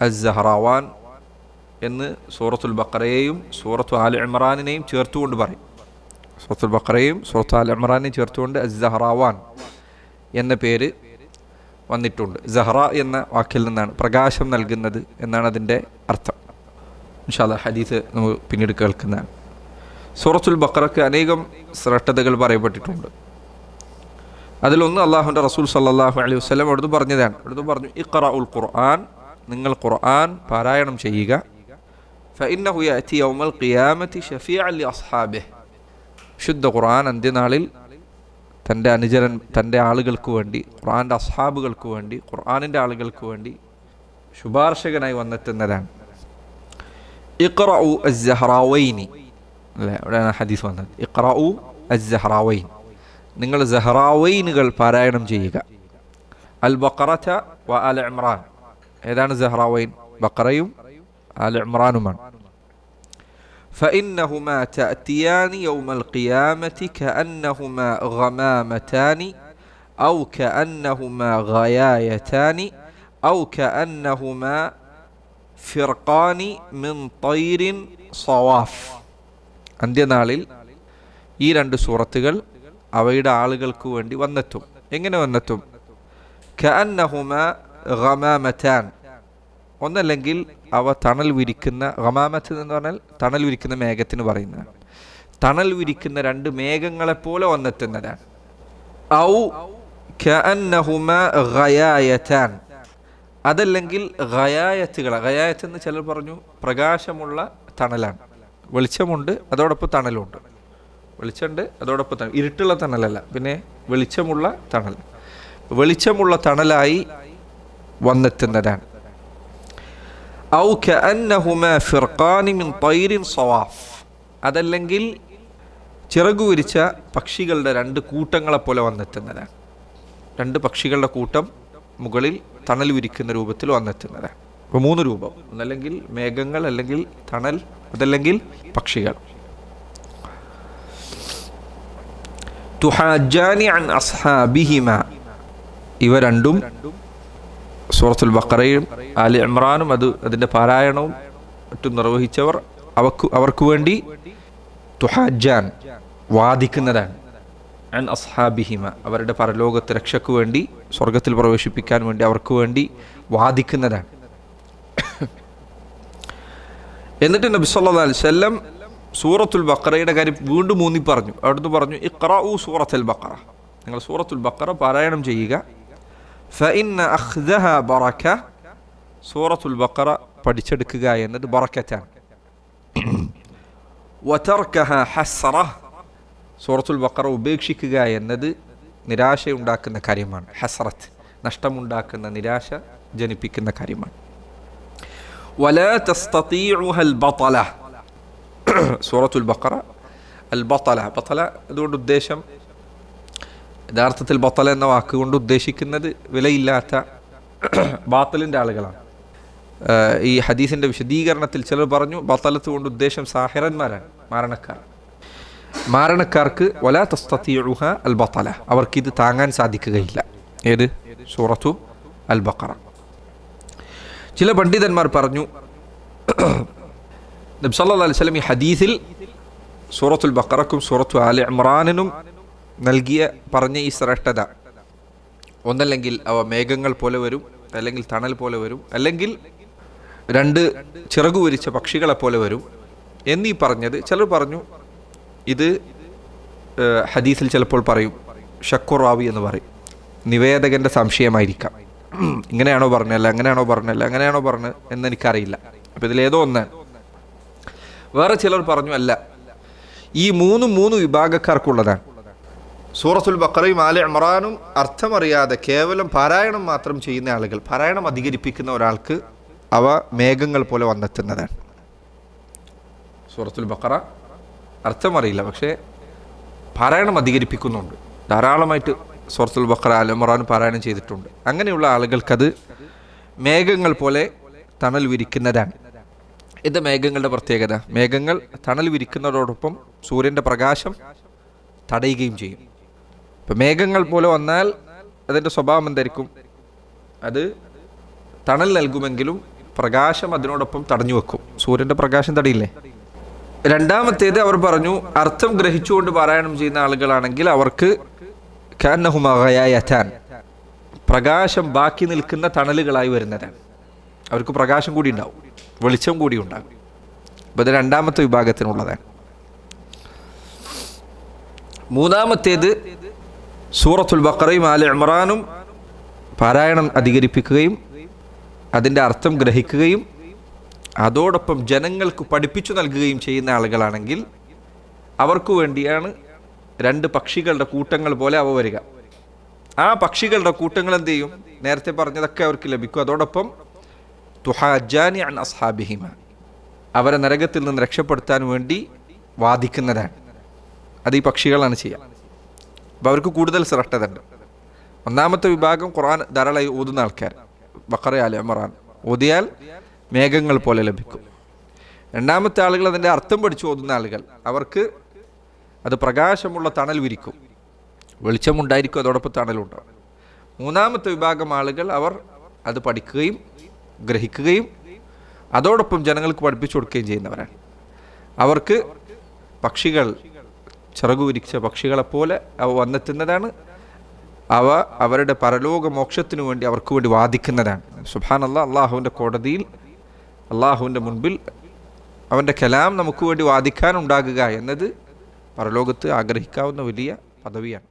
അസ്സഹ്റാവാൻ എന്ന് സൂറത്തുൽ ബഖറയെയും സൂറത്തു ആൽ ഇമ്രാനിനെയും ചേർത്തുകൊണ്ട് പറയും. സൂറത്തുൽ ബഖറയും സൂറത്തു ആൽ ഇമ്രാനെയും ചേർത്തുകൊണ്ട് അസ്സഹ്റാവാൻ എന്ന പേര് വന്നിട്ടുണ്ട്. സഹ്റ എന്ന വാക്കിൽ നിന്നാണ് പ്രകാശം നൽകുന്നത് എന്നാണ് അതിൻ്റെ അർത്ഥം. ഇൻഷാ അല്ലാഹ് ഹദീസ് നമുക്ക് പിന്നീട് കേൾക്കുന്നതാണ്. സൂറത്തുൽ ബഖറയ്ക്ക് അനേകം ശ്രേഷ്ഠതകൾ പറയപ്പെട്ടിട്ടുണ്ട്. അതിലൊന്ന് അള്ളാഹുവിൻ്റെ റസൂൽ സല്ലല്ലാഹു അലൈഹി വസല്ലം അവിടുന്ന് പറഞ്ഞതാണ്. അവിടുന്ന് പറഞ്ഞു, ഇഖ്റഉൽ ഖുർആൻ, നിങ്ങൾ ഖുർആൻ പാരായണം ചെയ്യുക. ഫഇന്നഹു യഅതി യൗമൽ ഖിയാമത്തി ശഫീഅൻ ലി അസ്ഹാബിഹി, ശുദ്ധ ഖുർആൻ അന്ത്യനാളിൽ തൻ്റെ ആളുകൾക്ക് വേണ്ടി, ഖുർആൻ്റെ അസ്ഹാബുകൾക്ക് വേണ്ടി, ഖുർആനിൻ്റെ ആളുകൾക്ക് വേണ്ടി ശുപാർശകനായി വന്നെത്തുന്നതാണ്. ഇഖ്റഉ അസ്സഹ്റാവൈനി അല്ലേ, അവിടെയാണ് ഹദീസ് വന്നത്. ഇഖ്റഉ അസ്സഹ്റാവൈൻ, നിങ്ങൾ സഹ്റാവൈനുകൾ പാരായണം ചെയ്യുക. അൽ ബഖറത വ ആൽ ഇമ്രാൻ, ഏതാണ് സഹ്റാവൈൻ? ബഖറയും ആൽ ഇമ്രാനുമാണ്. فإنهما تأتيان يوم القيامة كأنهما غمامتان أو كأنهما غيايتان أو كأنهما فرقان من طير صواف. അന്ത്യനാളിൽ ഈ രണ്ട് സൂറത്തുകൾ അവയുടെ ആളുകൾക്ക് വേണ്ടി വന്നെത്തും. എങ്ങനെ വന്നെത്തും? കഅന്നഹുമാ ഗമാമതാൻ, ഒന്നല്ലെങ്കിൽ അവ തണൽ വിരിക്കുന്ന, ഗമാമത്ത് എന്ന് പറഞ്ഞാൽ തണൽ വിരിക്കുന്ന മേഘത്തിന് പറയുന്നതാണ്. തണൽ വിരിക്കുന്ന രണ്ട് മേഘങ്ങളെപ്പോലെ വന്നെത്തുന്നതാണ്. ഔ കഅന്നഹുമാ ഗയായതാൻ, അതല്ലെങ്കിൽ ഗയായത്തുകൾ. ഗയായത്ത് എന്ന് ചിലർ പറഞ്ഞു പ്രകാശമുള്ള തണലാണ്. വെളിച്ചമുണ്ട്, അതോടൊപ്പം തണലുണ്ട്. വെളിച്ചമുണ്ട്, അതോടൊപ്പം തണൽ. ഇരുട്ടുള്ള തണലല്ല, പിന്നെ വെളിച്ചമുള്ള തണൽ. വെളിച്ചമുള്ള തണലായി വന്നെത്തുന്നതാണ്. ഔ കഅന്നഹുമാ ഫിർഖാനി മിൻ തൈരിൻ സവാഫ്, അതല്ലെങ്കിൽ ചിറകു വിരിച്ച പക്ഷികളുടെ രണ്ട് കൂട്ടങ്ങളെപ്പോലെ വന്നെത്തുന്നതാണ്. രണ്ട് പക്ഷികളുടെ കൂട്ടം മുകളിൽ തണൽ വിരിക്കുന്ന രൂപത്തിൽ വന്നെത്തുന്നതാണ്. അപ്പോൾ മൂന്ന് രൂപം, ഒന്നല്ലെങ്കിൽ മേഘങ്ങൾ, അല്ലെങ്കിൽ തണൽ, അതല്ലെങ്കിൽ പക്ഷികൾ. തുഹാജാനി അൻ അസ്ഹാബിഹിമ, ഇവ രണ്ടും സൂറത്തുൽ ബഖറയും ആലി ഇമ്രാനും അതിൻ്റെ പാരായണവും മറ്റും നിർവഹിച്ചവർ അവർക്ക് വേണ്ടി തുഹാജാൻ വാദിക്കുന്നതാണ്. അൻ അസ്ഹാബിഹിമ, അവരുടെ പരലോകത്ത് രക്ഷയ്ക്ക് വേണ്ടി, സ്വർഗത്തിൽ പ്രവേശിപ്പിക്കാൻ വേണ്ടി അവർക്ക് വേണ്ടി വാദിക്കുന്നതാണ്. എന്നിട്ട് നബി സല്ലല്ലാഹു അലൈഹി വസല്ലം സൂറത്തുൽ ബഖറയുടെ കാര്യം വീണ്ടും ഊന്നി പറഞ്ഞു. അവിടുന്ന് പറഞ്ഞു, ഇഖ്റഉ സൂറത്തുൽ ബഖറ, നിങ്ങൾ സൂറത്തുൽ ബഖറ പാരായണം ചെയ്യുക. ഫഇന്ന അഖ്ദഹ ബറക, സൂറത്തുൽ ബഖറ പഠിച്ചെടുക്കുക എന്നത് ബറക്കത്താണ്. വതർകഹ ഹസ്റ, സൂറത്തുൽ ബഖറ ഉപേക്ഷിക്കുക എന്നത് നിരാശയുണ്ടാക്കുന്ന കാര്യമാണ്. ഹസ്റത്ത്, നഷ്ടമുണ്ടാക്കുന്ന, നിരാശ ജനിപ്പിക്കുന്ന കാര്യമാണ്. വലാ തസ്തതീഉഹ അൽ ബതല, സൂറത്തുൽ ബഖറ അൽ ബതല, ബതല അതുകൊണ്ട് ഉദ്ദേശം, യഥാർത്ഥത്തിൽ ബത്തല എന്ന വാക്കുകൊണ്ട് ഉദ്ദേശിക്കുന്നത് വിലയില്ലാത്ത ബാത്തലിൻ്റെ ആളുകളാണ്. ഈ ഹദീസിൻ്റെ വിശദീകരണത്തിൽ ചിലർ പറഞ്ഞു ബത്തലത്ത് കൊണ്ട് ഉദ്ദേശം സാഹിറന്മാരാണ്, മാരണക്കാർക്ക് വലാ തസ്തതീഉഹ അൽ ബത്തല, അവർക്കിത് താങ്ങാൻ സാധിക്കുകയില്ല. ഏത്? സൂറത്തു അൽ ബഖറ. ചില പണ്ഡിതന്മാർ പറഞ്ഞു നബി സല്ലല്ലാഹു അലൈഹി വസല്ലം ഈ ഹദീസിൽ സൂറത്തുൽ ബഖറക്കും സൂറത്തു ആൽ ഇമ്രാനിനും പറഞ്ഞ ഈ ശ്രേഷ്ഠത, ഒന്നല്ലെങ്കിൽ അവ മേഘങ്ങൾ പോലെ വരും, അല്ലെങ്കിൽ തണൽ പോലെ വരും, അല്ലെങ്കിൽ രണ്ട് ചിറകു വിരിച്ച പക്ഷികളെ പോലെ വരും എന്നീ പറഞ്ഞത്. ചിലർ പറഞ്ഞു ഇത് ഹദീസിൽ ചിലപ്പോൾ പറയും ഷക്കുറാവി എന്ന് പറയും, നിവേദകൻ്റെ സംശയമായിരിക്കാം. ഇങ്ങനെയാണോ പറഞ്ഞല്ല, അങ്ങനെയാണോ പറഞ്ഞത് എന്നെനിക്കറിയില്ല. അപ്പോൾ ഇതിലേതോ ഒന്നാണ്. വേറെ ചിലർ പറഞ്ഞു അല്ല, ഈ മൂന്ന് വിഭാഗക്കാർക്കുള്ളതാണ്. സൂറത്തുൽ ബഖറയും ആല ഇമ്രാനും അർത്ഥമറിയാതെ കേവലം പാരായണം മാത്രം ചെയ്യുന്ന ആളുകൾ, പാരായണം അധികരിപ്പിക്കുന്ന ഒരാൾക്ക് അവ മേഘങ്ങൾ പോലെ വന്നെത്തുന്നതാണ്. സൂറത്തുൽ ബഖറ അർത്ഥമറിയില്ല, പക്ഷേ പാരായണം അധികരിപ്പിക്കുന്നുണ്ട്. ധാരാളമായിട്ട് സൂറത്തുൽ ബഖറ ആല ഇമ്രാൻ പാരായണം ചെയ്തിട്ടുണ്ട്. അങ്ങനെയുള്ള ആളുകൾക്കത് മേഘങ്ങൾ പോലെ തണൽ വിരിക്കുന്നതാണ്. ഇത് മേഘങ്ങളുടെ പ്രത്യേകത. മേഘങ്ങൾ തണൽ വിരിക്കുന്നതോടൊപ്പം സൂര്യൻ്റെ പ്രകാശം തടയുകയും ചെയ്യും. ഇപ്പം മേഘങ്ങൾ പോലെ വന്നാൽ അതിൻ്റെ സ്വഭാവം എന്തായിരിക്കും? അത് തണൽ നൽകുമെങ്കിലും പ്രകാശം അതിനോടൊപ്പം തടഞ്ഞു വെക്കും. സൂര്യൻ്റെ പ്രകാശം തടയില്ലേ. രണ്ടാമത്തേത് അവർ പറഞ്ഞു, അർത്ഥം ഗ്രഹിച്ചുകൊണ്ട് പാരായണം ചെയ്യുന്ന ആളുകളാണെങ്കിൽ അവർക്ക് കാന്നഹുമഗയായതാൻ, പ്രകാശം ബാക്കി നിൽക്കുന്ന തണലുകളായി വരുന്നതാണ്. അവർക്ക് പ്രകാശം കൂടി ഉണ്ടാവും, വെളിച്ചം കൂടി ഉണ്ടാകും. അപ്പോൾ ഇത് രണ്ടാമത്തെ വിഭാഗത്തിനുള്ളതാണ്. മൂന്നാമത്തേത് സൂറത്തുൽ ബഖറയും ആലി ഇമ്രാനും പാരായണം അധികരിപ്പിക്കുകയും അതിൻ്റെ അർത്ഥം ഗ്രഹിക്കുകയും അതോടൊപ്പം ജനങ്ങൾക്ക് പഠിപ്പിച്ചു നൽകുകയും ചെയ്യുന്ന ആളുകളാണെങ്കിൽ അവർക്ക് വേണ്ടിയാണ് രണ്ട് പക്ഷികളുടെ കൂട്ടങ്ങൾ പോലെ അവ വരിക. ആ പക്ഷികളുടെ കൂട്ടങ്ങൾ എന്ത് ചെയ്യും? നേരത്തെ പറഞ്ഞതൊക്കെ അവർക്ക് ലഭിക്കും. അതോടൊപ്പം തുഹാജാനി അൻ അസ്ഹാബിഹിമ, അവരെ നരകത്തിൽ നിന്ന് രക്ഷപ്പെടുത്താൻ വേണ്ടി വാദിക്കുന്നതാണ്. അത് ഈ പക്ഷികളാണ് ചെയ്യുക. അപ്പോൾ അവർക്ക് കൂടുതൽ ശ്രദ്ധയുണ്ട്. ഒന്നാമത്തെ വിഭാഗം ഖുർആൻ ധാരാളമായി ഓതുന്ന ആൾക്കാർ, ബഖറ ആലി ഇമ്രാൻ ഓതിയാൽ മേഘങ്ങൾ പോലെ ലഭിക്കും. രണ്ടാമത്തെ ആളുകൾ അതിൻ്റെ അർത്ഥം പഠിച്ചു ഓതുന്ന ആളുകൾ, അവർക്ക് അത് പ്രകാശമുള്ള തണൽ വിരിക്കും, വെളിച്ചമുണ്ടായിരിക്കും, അതോടൊപ്പം തണലുണ്ടാകും. മൂന്നാമത്തെ വിഭാഗം ആളുകൾ അവർ അത് പഠിക്കുകയും ഗ്രഹിക്കുകയും അതോടൊപ്പം ജനങ്ങൾക്ക് പഠിപ്പിച്ചു കൊടുക്കുകയും ചെയ്യുന്നവരാണ്. അവർക്ക് പക്ഷികൾ, ചിറകു വിരിച്ച പക്ഷികളെപ്പോലെ അവ വന്നെത്തുന്നതാണ്. അവ അവരുടെ പരലോക മോക്ഷത്തിനു വേണ്ടി അവർക്ക് വേണ്ടി വാദിക്കുന്നതാണ്. സുബ്ഹാനല്ലാഹ്, അള്ളാഹുവിൻ്റെ കോടതിയിൽ, അള്ളാഹുവിൻ്റെ മുൻപിൽ അവൻ്റെ കലാം നമുക്ക് വേണ്ടി വാദിക്കാനുണ്ടാകുക എന്നത് പരലോകത്ത് ആഗ്രഹിക്കാവുന്ന വലിയ പദവിയാണ്.